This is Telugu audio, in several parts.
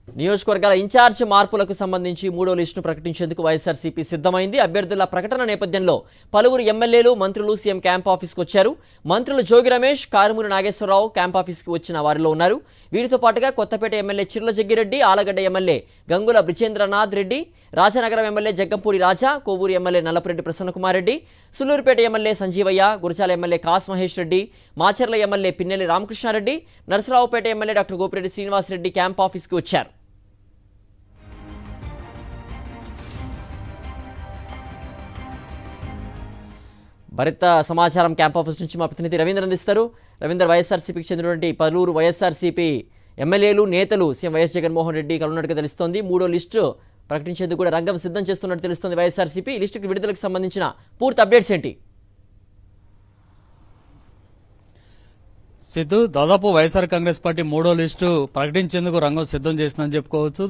నియోజకవర్గాల ఇన్ఛార్జ్ మార్పులకు సంబంధించి మూడో లిస్టును ప్రకటించేందుకు వైఎస్ఆర్సీపీ సిద్ధమైంది. అభ్యర్థుల ప్రకటన నేపథ్యంలో పలువురు ఎమ్మెల్యేలు, మంత్రులు సీఎం క్యాంప్ ఆఫీస్కు వచ్చారు. మంత్రులు జోగి రమేష్, కారుమూరి నాగేశ్వరరావు క్యాంప్ ఆఫీస్కి వచ్చిన వారిలో ఉన్నారు. వీరితో పాటుగా Kothapeta MLA Chirla Jaggireddy, Allagadda MLA Gangula Brijendranath Reddy, Rajanagaram MLA Jaggampudi Raja, Kovur MLA Nallapureddy Prasannakumar Reddy, Sullurpeta MLA Sanjeevaiah, Gurajala MLA Kasu Mahesh Reddy, Macherla MLA Pinnelli Ramakrishnareddy, Narasaraopet MLA doctor Gopireddy Srinivasareddy camp ఆఫీస్కి వచ్చారు. మరింత సమాచారం క్యాంప్ ఆఫీస్ నుంచి మా ప్రతినిధి రవీంద్ర అందిస్తారు. రవీంద్ర, వైఎస్ఆర్సీపీకి చెందినటువంటి పలువురు వైఎస్ఆర్సీపీ ఎమ్మెల్యేలు, నేతలు సీఎం వైఎస్ జగన్మోహన్ రెడ్డి కలున్నట్టుగా తెలుస్తోంది. మూడో లిస్టు ప్రకటించేందుకు కూడా రంగం సిద్ధం చేస్తున్నట్టు తెలుస్తోంది వైఎస్ఆర్సీపీ. ఈ లిస్టుకి విడుదలకు సంబంధించిన పూర్తి అప్డేట్స్ ఏంటి? సిద్ధు, దాదాపు వైఎస్ఆర్ కాంగ్రెస్ పార్టీ మూడో లిస్టు ప్రకటించేందుకు రంగం సిద్ధం చేసిందని చెప్పుకోవచ్చు.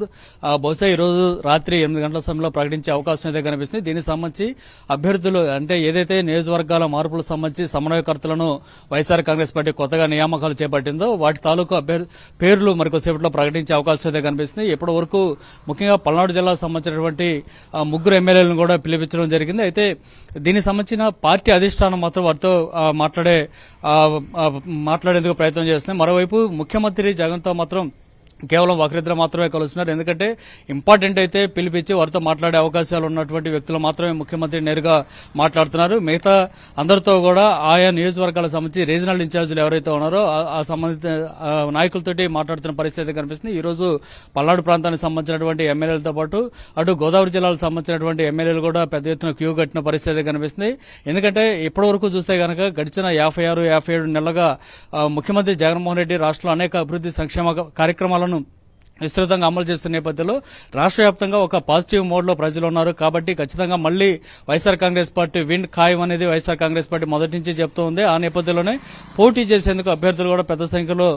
బహుశా ఈ రోజు రాత్రి 8 గంటల సమయంలో ప్రకటించే అవకాశం అయితే కనిపిస్తుంది. దీనికి సంబంధించి అభ్యర్థులు అంటే ఏదైతే నియోజకవర్గాల మార్పులకు సంబంధించి సమన్వయకర్తలను వైఎస్ఆర్ కాంగ్రెస్ పార్టీ కొత్తగా నియామకాలు చేపట్టిందో వాటి తాలూకు పేర్లు మరికొద్దిసేపట్లో ప్రకటించే అవకాశం అయితే కనిపిస్తుంది. ఇప్పటి వరకు ముఖ్యంగా పల్నాడు జిల్లాకు సంబంధించినటువంటి 3 ఎమ్మెల్యేలను కూడా పిలిపించడం జరిగింది. అయితే దీనికి సంబంధించిన పార్టీ అధిష్టానం మాత్రం వారితో మాట్లాడేందుకు ప్రయత్నం చేస్తున్నాయి. మరోవైపు ముఖ్యమంత్రి జగన్తో మాత్రం కేవలం ఒకరిద్దరు మాత్రమే కలుస్తున్నారు. ఎందుకంటే ఇంపార్టెంట్ అయితే పిలిపించి వారితో మాట్లాడే అవకాశాలు ఉన్నటువంటి వ్యక్తులు మాత్రమే ముఖ్యమంత్రి నేరుగా మాట్లాడుతున్నారు. మిగతా అందరితో కూడా ఆయా నియోజకవర్గాలకు సంబంధించి రీజనల్ ఇన్ఛార్జీలు ఎవరైతే ఉన్నారో ఆ సంబంధిత నాయకులతోటి మాట్లాడుతున్న పరిస్థితి కనిపిస్తుంది. ఈ రోజు పల్నాడు ప్రాంతానికి సంబంధించినటువంటి ఎమ్మెల్యేలతో పాటు అటు గోదావరి జిల్లాలకు సంబంధించినటువంటి ఎమ్మెల్యేలు కూడా పెద్ద ఎత్తున క్యూ కట్టిన పరిస్థితి కనిపిస్తుంది. ఎందుకంటే ఇప్పటి వరకు చూస్తే కనుక గడిచిన 56-57 నెలలుగా ముఖ్యమంత్రి జగన్మోహన్ రెడ్డి రాష్ట్రంలో అనేక అభివృద్ధి సంక్షేమ కార్యక్రమాలను విస్తృతంగా అమలు చేస్తున్న నేపథ్యంలో రాష్ట్ర వ్యాప్తంగా ఒక పాజిటివ్ మోడ్ లో ప్రజలు ఉన్నారు. కాబట్టి ఖచ్చితంగా మళ్లీ వైఎస్ఆర్ కాంగ్రెస్ పార్టీ విన్ ఖాయం అనేది వైఎస్ఆర్ కాంగ్రెస్ పార్టీ మొదటి నుంచి చెప్తూ ఉంది. ఆ నేపథ్యంలోనే పోటీ చేసేందుకు అభ్యర్థులు కూడా పెద్ద సంఖ్యలో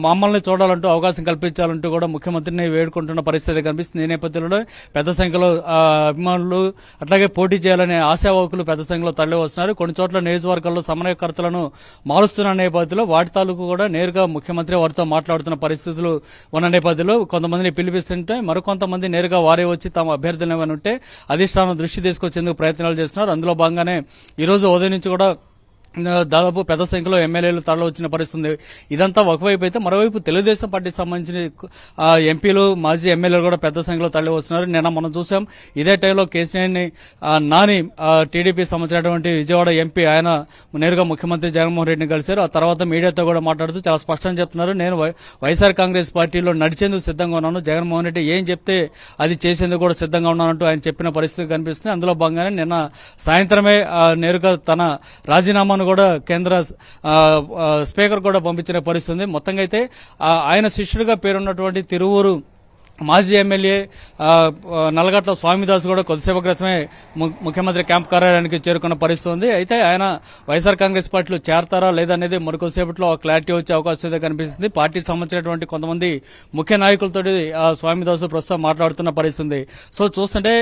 మమ్మల్ని చూడాలంటూ అవకాశం కల్పించాలంటూ కూడా ముఖ్యమంత్రిని వేడుకుంటున్న పరిస్థితి కనిపిస్తుంది. ఈ నేపథ్యంలో పెద్ద సంఖ్యలో అభిమానులు అట్లాగే పోటీ చేయాలనే ఆశావాకులు పెద్ద సంఖ్యలో తరలి వస్తున్నారు. కొన్ని చోట్ల నియోజకవర్గాల్లో సమన్వయకర్తలను మారుస్తున్న నేపథ్యంలో వాటి తాలూకు కూడా నేరుగా ముఖ్యమంత్రి వారితో మాట్లాడుతున్న పరిస్థితులు ఉన్న నేపథ్యంలో కొంతమందిని పిలిపిస్తుంటే మరికొంతమంది నేరుగా వారే వచ్చి తమ అభ్యర్థులు ఏమైనా ఉంటే అధిష్టానం దృష్టి తీసుకొచ్చేందుకు ప్రయత్నాలు చేస్తున్నారు. అందులో భాగంగానే ఈ రోజు ఉదయం నుంచి కూడా దాదాపు పెద్ద సంఖ్యలో ఎమ్మెల్యేలు తరలి వచ్చిన పరిస్థితుంది. ఇదంతా ఒకవైపు అయితే మరోవైపు తెలుగుదేశం పార్టీకి సంబంధించిన ఎంపీలు, మాజీ ఎమ్మెల్యేలు కూడా పెద్ద సంఖ్యలో తరలి వస్తున్నారు. నిన్న మనం చూసాం ఇదే టైంలో కేసీఆర్ని నాని టీడీపీ సంబంధించినటువంటి విజయవాడ ఎంపీ ఆయన నేరుగా ముఖ్యమంత్రి జగన్మోహన్ రెడ్డిని కలిశారు. ఆ తర్వాత మీడియాతో కూడా మాట్లాడుతూ చాలా స్పష్టంగా చెప్తున్నారు, నేను వైఎస్ఆర్ కాంగ్రెస్ పార్టీలో నడిచేందుకు సిద్ధంగా ఉన్నాను, జగన్మోహన్ రెడ్డి ఏం చెప్తే అది చేసేందుకు కూడా సిద్ధంగా ఉన్నానంటూ ఆయన చెప్పిన పరిస్థితి కనిపిస్తుంది. అందులో భాగంగానే నిన్న సాయంత్రమే నేరుగా తన రాజీనామాను కూడా కేంద్ర స్పీకర్ కూడా పంపించిన పరిస్థితి. మొత్తంగా అయితే ఆయన శిష్యుడిగా పేరున్నటువంటి తిరువూరు మాజీ ఎమ్మెల్యే నల్లగట్ల స్వామిదాస్ కూడా కొద్దిసేపు క్రితమే ముఖ్యమంత్రి క్యాంప్ కార్యాలయానికి చేరుకున్న పరిస్థితి ఉంది. అయితే ఆయన వైఎస్ఆర్ కాంగ్రెస్ పార్టీలో చేరతారా లేదనేది మరికొద్దిసేపట్లో క్లారిటీ వచ్చే అవకాశం అయితే కనిపిస్తుంది. పార్టీకి సంబంధించినటువంటి కొంతమంది ముఖ్య నాయకులతో స్వామిదాసు ప్రస్తుతం మాట్లాడుతున్న పరిస్థితి. సో చూస్తుంటే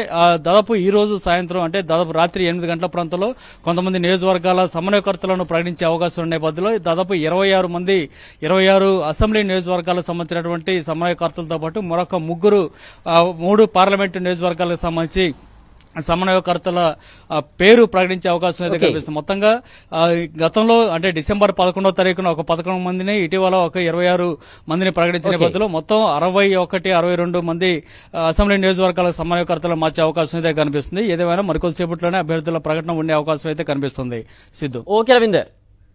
దాదాపు ఈ రోజు సాయంత్రం అంటే దాదాపు రాత్రి 8 గంటల ప్రాంతంలో కొంతమంది నియోజకవర్గాల సమన్వయకర్తలను ప్రకటించే అవకాశం ఉన్న నేపథ్యంలో దాదాపు 26 అసెంబ్లీ నియోజకవర్గాలకు సంబంధించినటువంటి సమన్వయకర్తలతో పాటు మరొక 3 పార్లమెంటు నియోజకవర్గాలకు సంబంధించి సమన్వయకర్తల పేరు ప్రకటించే అవకాశం అయితే కనిపిస్తుంది. మొత్తంగా గతంలో అంటే డిసెంబర్ 11వ తారీఖున ఒక 11 మందిని, ఇటీవల ఒక 26 మందిని ప్రకటించిన నేపథ్యంలో మొత్తం 62 మంది అసెంబ్లీ నియోజకవర్గాల సమన్వయకర్తలు మార్చే అవకాశం అయితే కనిపిస్తుంది. ఏదేమైనా మరికొద్దిసేపట్లోనే అభ్యర్థుల ప్రకటన ఉండే అవకాశం అయితే కనిపిస్తుంది. సిద్ధు. ఓకే రవీందర్.